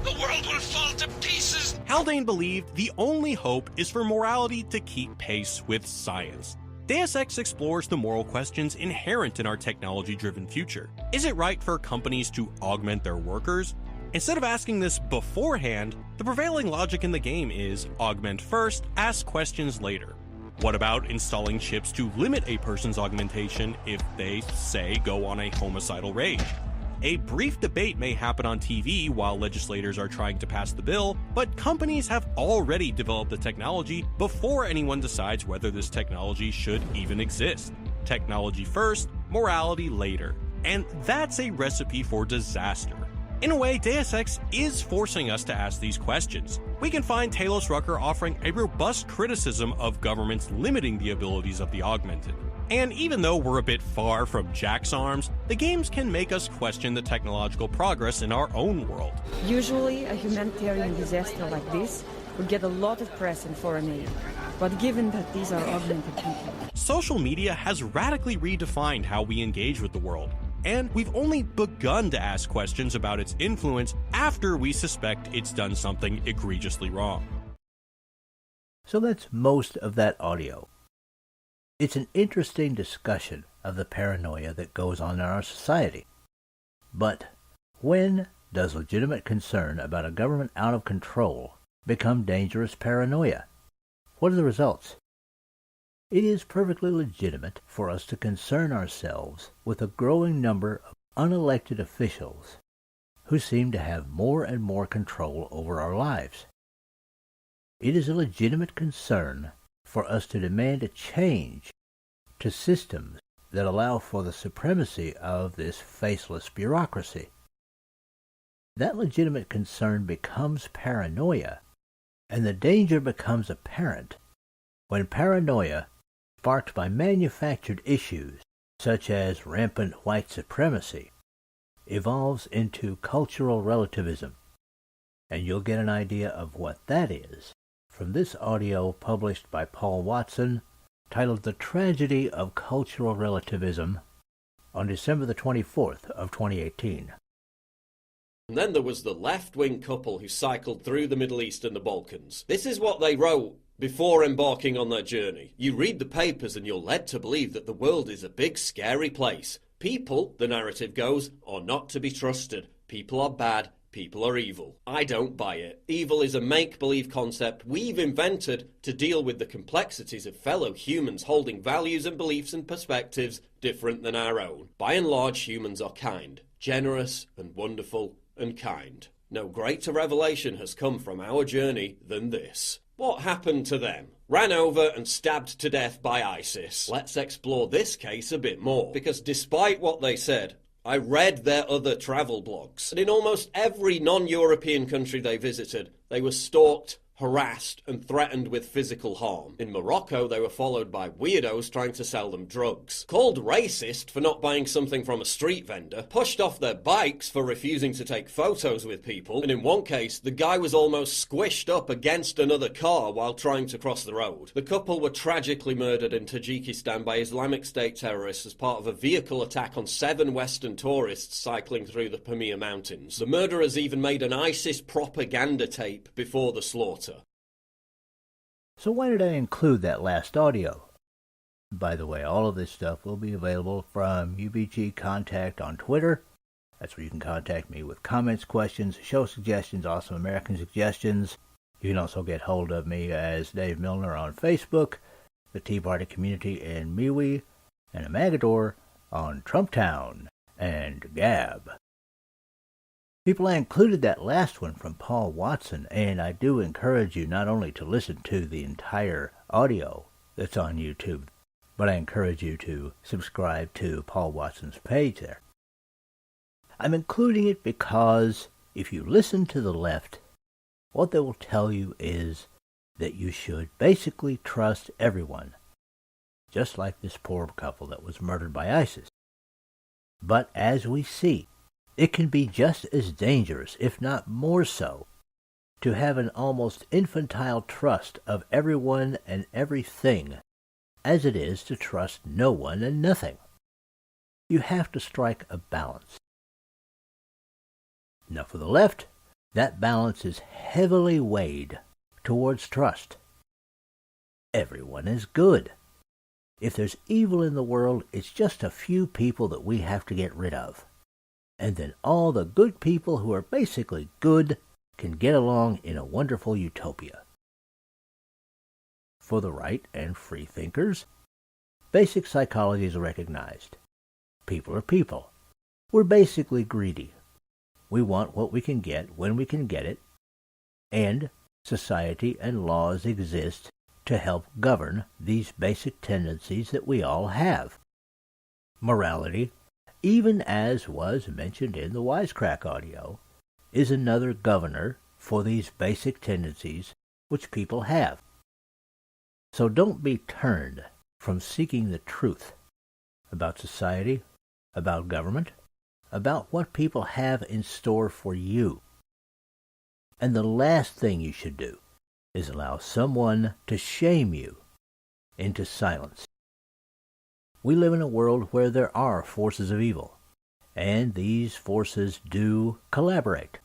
The world will fall to pieces. Haldane believed the only hope is for morality to keep pace with science. Deus Ex explores the moral questions inherent in our technology-driven future. Is it right for companies to augment their workers? Instead of asking this beforehand, the prevailing logic in the game is augment first, ask questions later. What about installing chips to limit a person's augmentation if they, say, go on a homicidal rage? A brief debate may happen on TV while legislators are trying to pass the bill, but companies have already developed the technology before anyone decides whether this technology should even exist. Technology first, morality later. And that's a recipe for disaster. In a way, Deus Ex is forcing us to ask these questions. We can find Talos Rucker offering a robust criticism of governments limiting the abilities of the augmented. And even though we're a bit far from Jack's arms, the games can make us question the technological progress in our own world. Usually, a humanitarian disaster like this would get a lot of press and foreign aid. But given that these are augmented people... Social media has radically redefined how we engage with the world. And we've only begun to ask questions about its influence after we suspect it's done something egregiously wrong. So that's most of that audio. It's an interesting discussion of the paranoia that goes on in our society. But when does legitimate concern about a government out of control become dangerous paranoia? What are the results? It is perfectly legitimate for us to concern ourselves with a growing number of unelected officials who seem to have more and more control over our lives. It is a legitimate concern for us to demand a change to systems that allow for the supremacy of this faceless bureaucracy. That legitimate concern becomes paranoia, and the danger becomes apparent when paranoia, sparked by manufactured issues such as rampant white supremacy, evolves into cultural relativism. And you'll get an idea of what that is from this audio published by Paul Watson, titled The Tragedy of Cultural Relativism, on December the 24th of 2018. And then there was the left-wing couple who cycled through the Middle East and the Balkans. This is what they wrote before embarking on their journey. You read the papers and you're led to believe that the world is a big, scary place. People, the narrative goes, are not to be trusted. People are bad. People are evil. I don't buy it. Evil is a make-believe concept we've invented to deal with the complexities of fellow humans holding values and beliefs and perspectives different than our own. By and large, humans are kind, generous and wonderful and kind. No greater revelation has come from our journey than this. What happened to them? Ran over and stabbed to death by ISIS. Let's explore this case a bit more, because despite what they said, I read their other travel blogs, and in almost every non-European country they visited, they were stalked, harassed, and threatened with physical harm. In Morocco, they were followed by weirdos trying to sell them drugs. Called racist for not buying something from a street vendor, pushed off their bikes for refusing to take photos with people, and in one case, the guy was almost squished up against another car while trying to cross the road. The couple were tragically murdered in Tajikistan by Islamic State terrorists as part of a vehicle attack on 7 Western tourists cycling through the Pamir Mountains. The murderers even made an ISIS propaganda tape before the slaughter. So why did I include that last audio? By the way, all of this stuff will be available from UBG Contact on Twitter. That's where you can contact me with comments, questions, show suggestions, Awesome American suggestions. You can also get hold of me as Dave Milner on Facebook, the Tea Party Community in MeWe, and a Magador on Trumptown and Gab. People, I included that last one from Paul Watson, and I do encourage you not only to listen to the entire audio that's on YouTube, but I encourage you to subscribe to Paul Watson's page there. I'm including it because if you listen to the left, what they will tell you is that you should basically trust everyone, just like this poor couple that was murdered by ISIS. But as we see, it can be just as dangerous, if not more so, to have an almost infantile trust of everyone and everything as it is to trust no one and nothing. You have to strike a balance. Now for the left, that balance is heavily weighed towards trust. Everyone is good. If there's evil in the world, it's just a few people that we have to get rid of. And then all the good people who are basically good can get along in a wonderful utopia. For the right and free thinkers, basic psychology is recognized. People are people. We're basically greedy. We want what we can get when we can get it, and society and laws exist to help govern these basic tendencies that we all have. Morality, even as was mentioned in the Wisecrack audio, is another governor for these basic tendencies which people have. So don't be turned from seeking the truth about society, about government, about what people have in store for you. And the last thing you should do is allow someone to shame you into silence. We live in a world where there are forces of evil, and these forces do collaborate.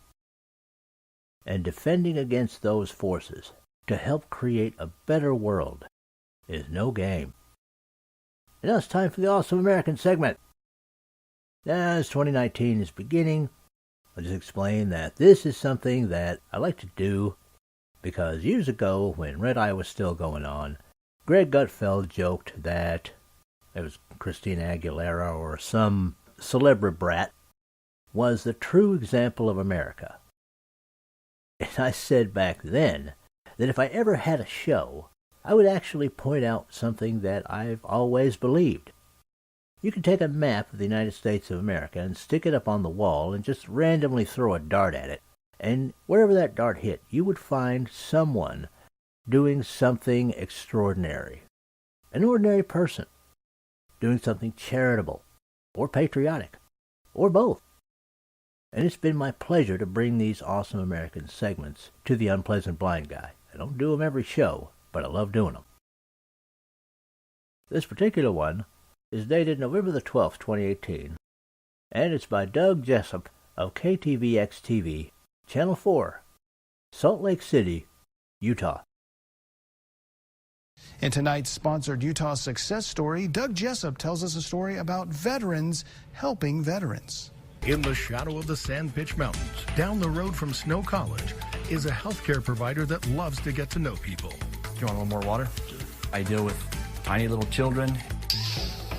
And defending against those forces to help create a better world is no game. And now it's time for the Awesome American segment. As 2019 is beginning, I'll just explain that this is something that I like to do because years ago, when Red Eye was still going on, Greg Gutfeld joked that it was Christina Aguilera or some celebrity brat was the true example of America. And I said back then that if I ever had a show, I would actually point out something that I've always believed. You can take a map of the United States of America and stick it up on the wall and just randomly throw a dart at it. And wherever that dart hit, you would find someone doing something extraordinary. An ordinary person doing something charitable or patriotic or both. And it's been my pleasure to bring these Awesome American segments to the Unpleasant Blind Guy. I don't do them every show, but I love doing them. This particular one is dated November the 12th, 2018, and it's by Doug Jessup of KTVX-TV, Channel 4, Salt Lake City, Utah. In tonight's sponsored Utah success story, Doug Jessup tells us a story about veterans helping veterans. In the shadow of the Sandpitch Mountains, down the road from Snow College, is a healthcare provider that loves to get to know people. Do you want a little more water? I deal with tiny little children,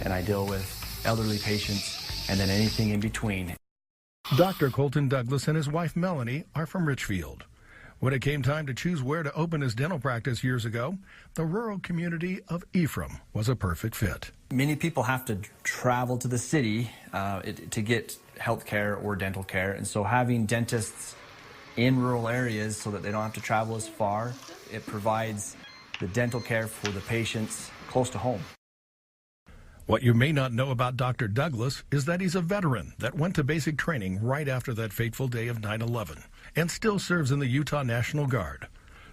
and I deal with elderly patients, and then anything in between. Dr. Colton Douglas and his wife Melanie are from Richfield. When it came time to choose where to open his dental practice years ago, the rural community of Ephraim was a perfect fit. Many people have to travel to the city to get health care or dental care, and so having dentists in rural areas so that they don't have to travel as far, it provides the dental care for the patients close to home. What you may not know about Dr. Douglas is that he's a veteran that went to basic training right after that fateful day of 9/11 and still serves in the Utah National Guard.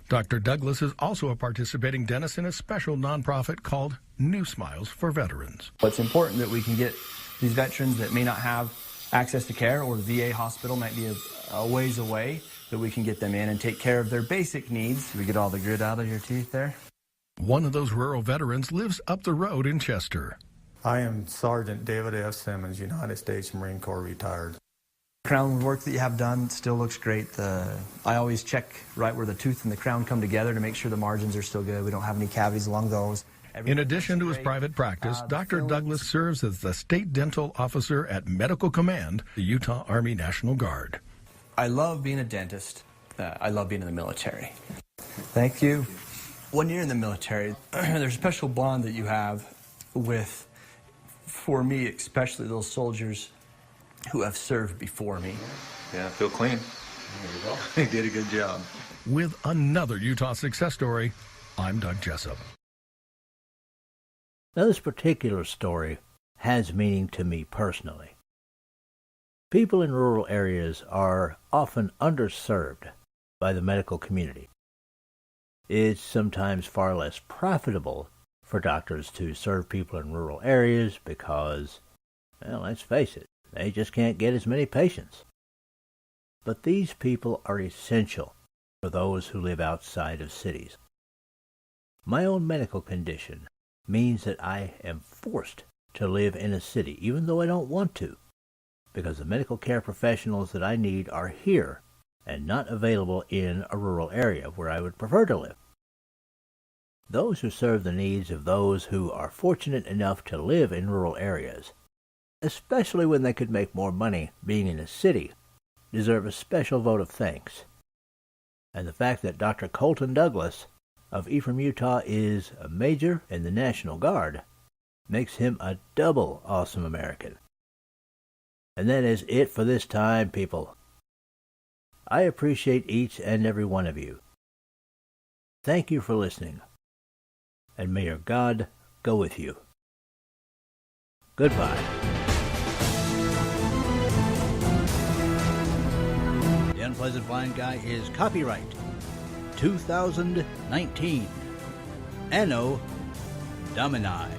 Dr. Douglas is also a participating dentist in a special nonprofit called New Smiles for Veterans. It's important that we can get these veterans that may not have access to care, or the VA hospital might be a ways away, that we can get them in and take care of their basic needs. We get all the grit out of your teeth there. One of those rural veterans lives up the road in Chester. I am Sergeant David F. Simmons, United States Marine Corps retired. Crown work that you have done still looks great. I always check right where the tooth and the crown come together to make sure the margins are still good. We don't have any cavities along those. In addition to his private practice, Dr. Douglas serves as the State Dental Officer at Medical Command, the Utah Army National Guard. I love being a dentist. I love being in the military. Thank you. When you're in the military, there's a special bond that you have with, for me, especially those soldiers who have served before me. Yeah, I feel clean. There you go. You did a good job. With another Utah success story, I'm Doug Jessup. Now, this particular story has meaning to me personally. People in rural areas are often underserved by the medical community. It's sometimes far less profitable for doctors to serve people in rural areas because, well, let's face it, they just can't get as many patients. But these people are essential for those who live outside of cities. My own medical condition means that I am forced to live in a city, even though I don't want to, because the medical care professionals that I need are here and not available in a rural area where I would prefer to live. Those who serve the needs of those who are fortunate enough to live in rural areas, especially when they could make more money being in a city, deserve a special vote of thanks. And the fact that Dr. Colton Douglas of Ephraim, Utah is a major in the National Guard makes him a double awesome American. And that is it for this time, people. I appreciate each and every one of you. Thank you for listening. And may your God go with you. Goodbye. The Unpleasant Blind Guy is copyright 2019. Anno Domini.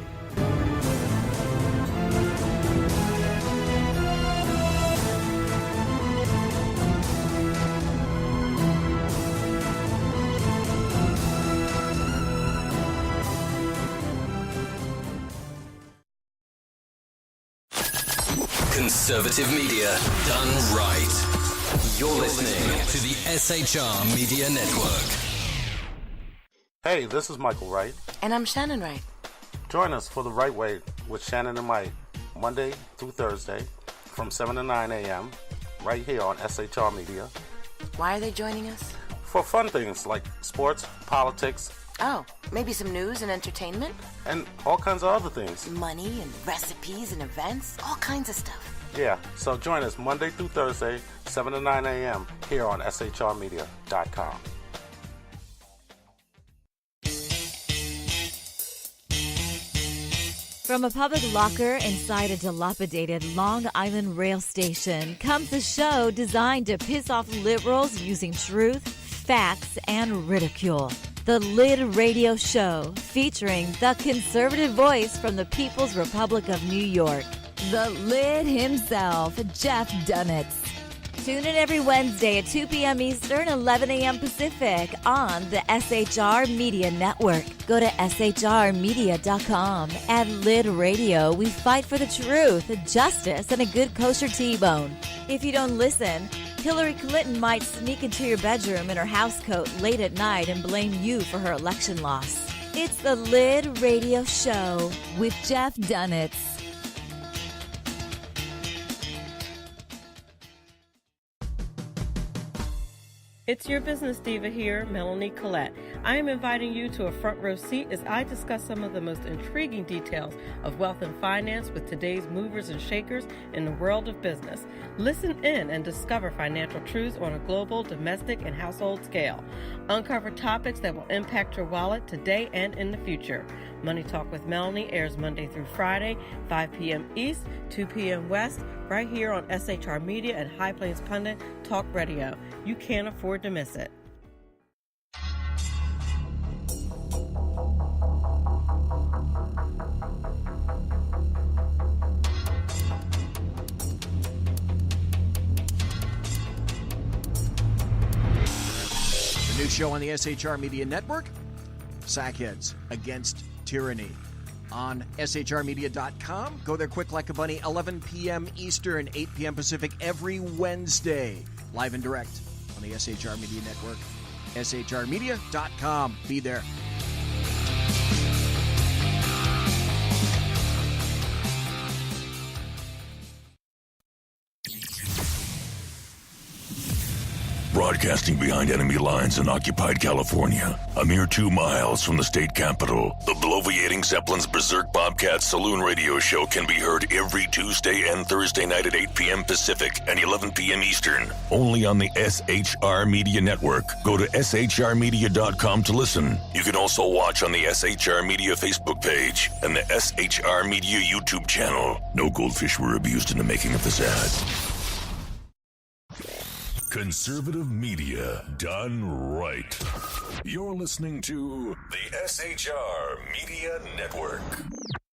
Conservative media done right. You're listening to the SHR Media Network. Hey, this is Michael Wright. And I'm Shannon Wright. Join us for The Right Way with Shannon and Mike, Monday through Thursday from 7 to 9 a.m. right here on SHR Media. Why are they joining us? For fun things like sports, politics. Oh, maybe some news and entertainment? And all kinds of other things. Money and recipes and events, all kinds of stuff. Yeah, so join us Monday through Thursday, 7 to 9 a.m. here on shrmedia.com. From a public locker inside a dilapidated Long Island rail station comes a show designed to piss off liberals using truth, facts, and ridicule. The Lid Radio Show, featuring the conservative voice from the People's Republic of New York, the Lid himself, Jeff Dunitz. Tune in every Wednesday at 2 p.m. Eastern, 11 a.m. Pacific on the SHR Media Network. Go to shrmedia.com. At Lid Radio, we fight for the truth, justice, and a good kosher T-bone. If you don't listen, Hillary Clinton might sneak into your bedroom in her housecoat late at night and blame you for her election loss. It's the Lid Radio Show with Jeff Dunitz. It's your business diva here, Melanie Collette. I am inviting you to a front row seat as I discuss some of the most intriguing details of wealth and finance with today's movers and shakers in the world of business. Listen in and discover financial truths on a global, domestic, and household scale. Uncover topics that will impact your wallet today and in the future. Money Talk with Melanie airs Monday through Friday, 5 p.m. East, 2 p.m. West, right here on SHR Media and High Plains Pundit Talk Radio. You can't afford to miss it. The new show on the SHR Media Network, Sackheads Against Tyranny. On shrmedia.com. Go there quick like a bunny, 11 p.m. Eastern, 8 p.m. Pacific every Wednesday. Live and direct on the SHR Media Network. shrmedia.com. Be there. Broadcasting behind enemy lines in occupied California, a mere 2 miles from the state capital, the bloviating Zeppelin's Berserk Bobcat Saloon radio show can be heard every Tuesday and Thursday night at 8 p.m. Pacific and 11 p.m. Eastern, only on the SHR Media Network. Go to shrmedia.com to listen. You can also watch on the SHR Media Facebook page and the SHR Media YouTube channel. No goldfish were abused in the making of this ad. Conservative media done right. You're listening to the SHR Media Network.